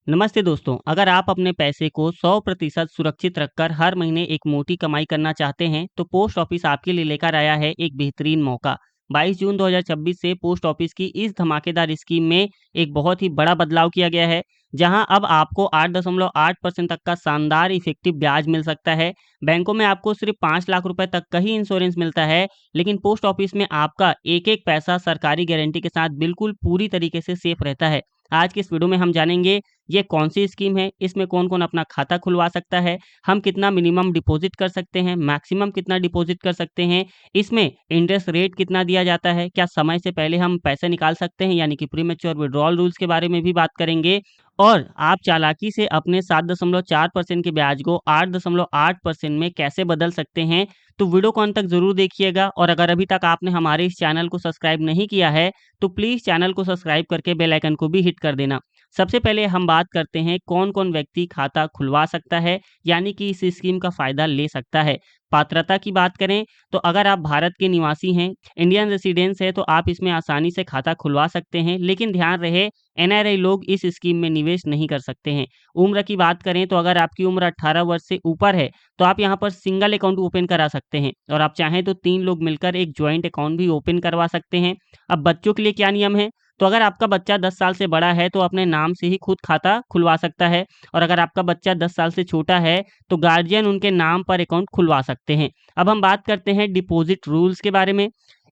नमस्ते दोस्तों, अगर आप अपने पैसे को 100% सुरक्षित रखकर हर महीने एक मोटी कमाई करना चाहते हैं, तो पोस्ट ऑफिस आपके लिए लेकर आया है एक बेहतरीन मौका। 22 जून 2026 से पोस्ट ऑफिस की इस धमाकेदार स्कीम में एक बहुत ही बड़ा बदलाव किया गया है, जहां अब आपको 8.8% तक का शानदार इफेक्टिव ब्याज मिल सकता है। बैंकों में आपको सिर्फ 5 लाख रुपए तक का ही इंश्योरेंस मिलता है, लेकिन पोस्ट ऑफिस में आपका एक-एक पैसा सरकारी गारंटी के साथ बिल्कुल पूरी तरीके से सेफ रहता है। आज की इस वीडियो में हम जानेंगे ये कौन-सी स्कीम है, इसमें कौन-कौन अपना खाता खुलवा सकता है, हम कितना मिनिमम डिपॉज़िट कर सकते हैं, मैक्सिमम कितना डिपॉज़िट कर सकते हैं, इसमें इंटरेस्ट रेट कितना दिया जाता है, क्या समय से पहले हम पैसे निकाल सकते हैं यानी कि प्रीमैच्योर विथड्रॉल रूल्स के बारे में भी बात करेंगे और आप चालाकी से अपने 7.4% के ब्याज को 8.8% में कैसे बदल सकते हैं। तो वीडियो को अंत तक ज़रूर देखिएगा और अगर अभी तक आपने हमारे इस चैनल को सब्सक्राइब नहीं किया है, तो प्लीज़ चैनल को सब्सक्राइब करके बेल आइकन को भी हिट कर देना। सबसे पहले हम बात करते हैं कौन-कौन व्यक्ति खाता खुलवा सकता है, यानी कि इस स्कीम का फ़ायदा ले सकता है। पात्रता की बात करें तो अगर आप भारत के निवासी हैं, इंडियन रेसिडेंस हैं तो आप इसमें आसानी से खाता खुलवा सकते हैं, लेकिन ध्यान रहे एनआरआई लोग इस स्कीम में निवेश नहीं कर सकते हैं। उम्र की बात करें तो अगर आपकी उम्र 18 वर्ष से ऊपर है, तो आप यहाँ पर सिंगल अकाउंट ओपन करा सकते हैं और आप चाहें तो 3 लोग मिलकर एक जॉइंट अकाउंट भी ओपन करवा सकते हैं। अब बच्चों के लिए क्या नियम है? तो अगर आपका बच्चा 10 साल से बड़ा है तो अपने नाम से ही खुद खाता खुलवा सकता है और अगर आपका बच्चा 10 साल से छोटा है तो गार्जियन उनके नाम पर अकाउंट खुलवा सकते हैं। अब हम बात करते हैं डिपॉजिट रूल्स के बारे में।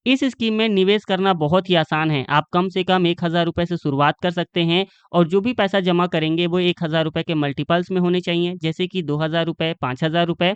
इस स्कीम में निवेश करना बहुत ही आसान है। आप कम से कम 1000 रुपए से शुरुआत कर सकते हैं और जो भी पैसा जमा करेंगे वो 1000 रुपए के मल्टीपल्स में होने चाहिए, जैसे कि 2000 रुपए, 5000 रुपए।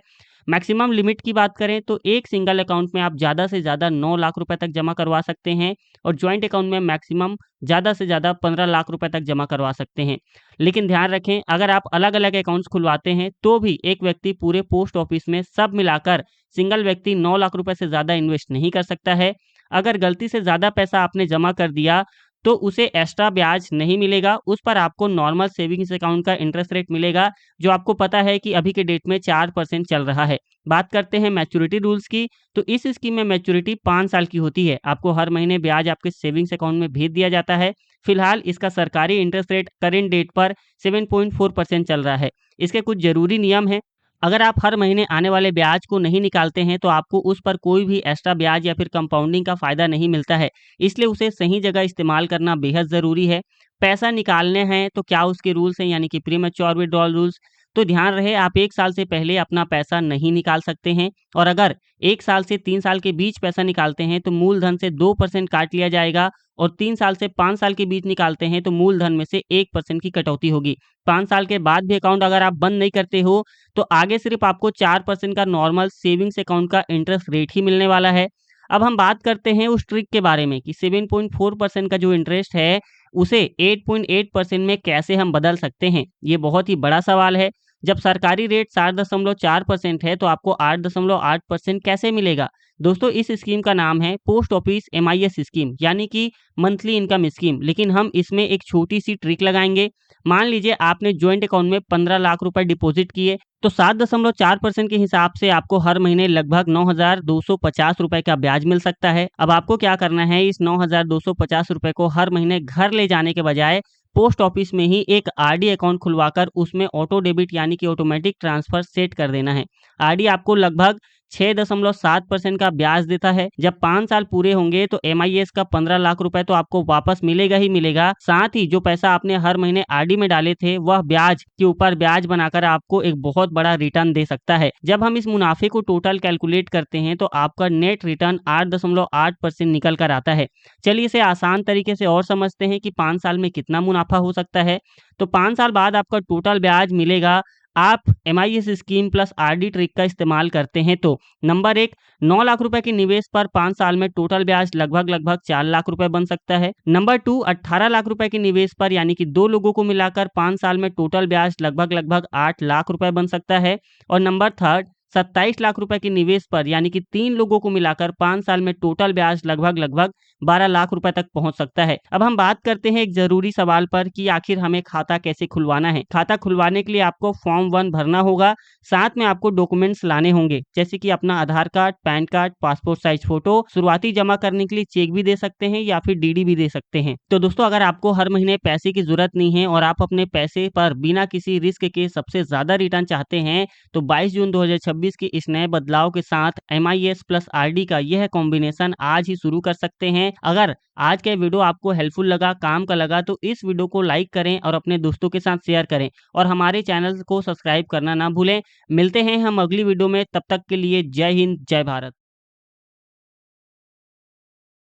मैक्सिमम लिमिट की बात करें तो एक सिंगल अकाउंट में आप ज़्यादा से ज़्यादा 9 लाख रुपए तक जमा करवा सकते हैं और जॉइंट अकाउंट में मैक्सिमम ज़्यादा से ज़्यादा 15 लाख रुपए तक जमा करवा सकते हैं। लेकिन ध्यान रखें, अगर आप अलग-अलग अकाउंट्स खुलवाते हैं तो भी एक व्यक्ति पूरे पोस्ट ऑफिस में सब मिलाकर सिंगल व्यक्ति 9 लाख रुपए से ज़्यादा इन्वेस्ट नहीं कर सकता है। अगर गलती से ज़्यादा पैसा आपने जमा कर दिया तो उसे एक्स्ट्रा ब्याज नहीं मिलेगा, उस पर आपको नॉर्मल सेविंग्स अकाउंट का इंटरेस्ट रेट मिलेगा, जो आपको पता है कि अभी के डेट में 4% चल रहा है। बात करते हैं मैच्योरिटी रूल्स की, तो इस स्कीम में मैच्योरिटी 5 साल की होती है। आपको हर महीने ब्याज आपके सेविंग्स अकाउंट में भेज दिया जाता है। फिलहाल इसका सरकारी इंटरेस्ट रेट करंट डेट पर 7.4% चल रहा है। इसके कुछ ज़रूरी नियम हैं। अगर आप हर महीने आने वाले ब्याज को नहीं निकालते हैं, तो आपको उस पर कोई भी एक्स्ट्रा ब्याज या फिर कंपाउंडिंग का फ़ायदा नहीं मिलता है। इसलिए उसे सही जगह इस्तेमाल करना बेहद ज़रूरी है। पैसा निकालने हैं, तो क्या उसके रूल्स हैं यानी कि प्रीमैच्योर विथड्रॉल रूल्स। तो ध्यान रहे आप 1 साल से पहले अपना पैसा नहीं निकाल सकते हैं और अगर 1 साल से 3 साल के बीच पैसा निकालते हैं, तो मूलधन से 2% काट लिया जाएगा और 3 साल से 5 साल के बीच निकालते हैं, तो मूलधन में से 1% की कटौती होगी। 5 साल के बाद भी अकाउंट अगर आप बंद नहीं करते हो, तो आगे सिर्फ आपको 4% का नॉर्मल सेविंग्स अकाउंट का इंटरेस्ट रेट ही मिलने वाला है। अब हम बात करते हैं उस ट्रिक के बारे में कि 7.4% का जो इंटरेस्ट है, उसे 8.8% में कैसे हम बदल सकते हैं? ये बहुत ही बड़ा सवाल है। जब सरकारी रेट 7.4% है, तो आपको 8.8% कैसे मिलेगा? दोस्तों, इस स्कीम का नाम है पोस्ट ऑफिस एमआईएस स्कीम, यानी कि मंथली इनकम स्कीम, लेकिन हम इसमें एक छोटी-सी ट्रिक लगाएँगे। मान लीजिए आपने जॉइंट अकाउंट में 15 लाख रुपए डिपॉज़िट किए, तो 7.4% के हिसाब से आपको हर महीने लगभग 9,250 रुपए का ब्याज मिल सकता है। अब आपको क्या करना है, इस 9,250 रुपए को हर महीने घर ले जाने के बजाय पोस्ट ऑफिस में ही एक आरडी अकाउंट खुलवाकर उसमें ऑटो डेबिट यानी कि ऑटोमेटिक ट्रांसफर सेट कर देना है। आरडी आपको लगभग 6.7% का ब्याज देता है। जब 5 साल पूरे होंगे तो एमआईएस का 15 लाख रुपए तो आपको वापस मिलेगा ही मिलेगा। साथ ही जो पैसा आपने हर महीने आरडी में डाले थे, वह ब्याज के ऊपर ब्याज बनाकर आपको एक बहुत बड़ा रिटर्न दे सकता है। जब हम इस मुनाफे को टोटल कैलकुलेट करते हैं, तो आपका नेट रिटर्न 8.8% निकल कर आता है। चलिए इसे आसान तरीके से और समझते हैं कि 5 साल में कितना मुनाफा हो सकता है। तो 5 साल बाद आपका टोटल ब्याज मिलेगा, आप MIS scheme plus RD trick का इस्तेमाल करते हैं तो नंबर 1, 9 लाख रुपए के निवेश पर 5 साल में टोटल ब्याज लगभग 4 लाख रुपए बन सकता है। नंबर 2, 18 लाख रुपए के निवेश पर यानी कि 2 लोगों को मिलाकर 5 साल में टोटल ब्याज लगभग 8 लाख रुपए बन सकता है। और नंबर 3, 27 लाख रुपए के निवेश पर यानी कि 3 लोगों को मिलाकर 5 साल में टोटल ब्याज लगभग 12 लाख रुपए तक पहुंच सकता है। अब हम बात करते हैं एक जरूरी सवाल पर कि आखिर हमें खाता कैसे खुलवाना है। खाता खुलवाने के लिए आपको फॉर्म 1 भरना होगा, साथ में आपको डॉक्यूमेंट्स लाने होंगे, जैसे कि अपना Aadhaar card, PAN card, passport size photo. शुरुआती जमा करने के लिए चेक भी दे सकते हैं या फिर डीडी भी दे सकते हैं। तो दोस्तों, अगर आपको हर महीने पैसे की जरूरत नहीं है और आप अपने पैसे पर बिना किसी रिस्क के सबसे ज्यादा रिटर्न चाहते हैं, तो 22 जून 2026 के इस नए बदलाव के साथ MIS प्लस RD का यह कॉम्बिनेशन आज ही शुरू कर सकते हैं। अगर आज का वीडियो आपको हेल्पफुल लगा, काम का लगा, तो इस वीडियो को लाइक करें और अपने दोस्तों के साथ शेयर करें और हमारे चैनल को सब्सक्राइब करना ना भूलें। मिलते हैं हम अगली वीडियो में, तब तक के लिए जय हिंद, जय भारत।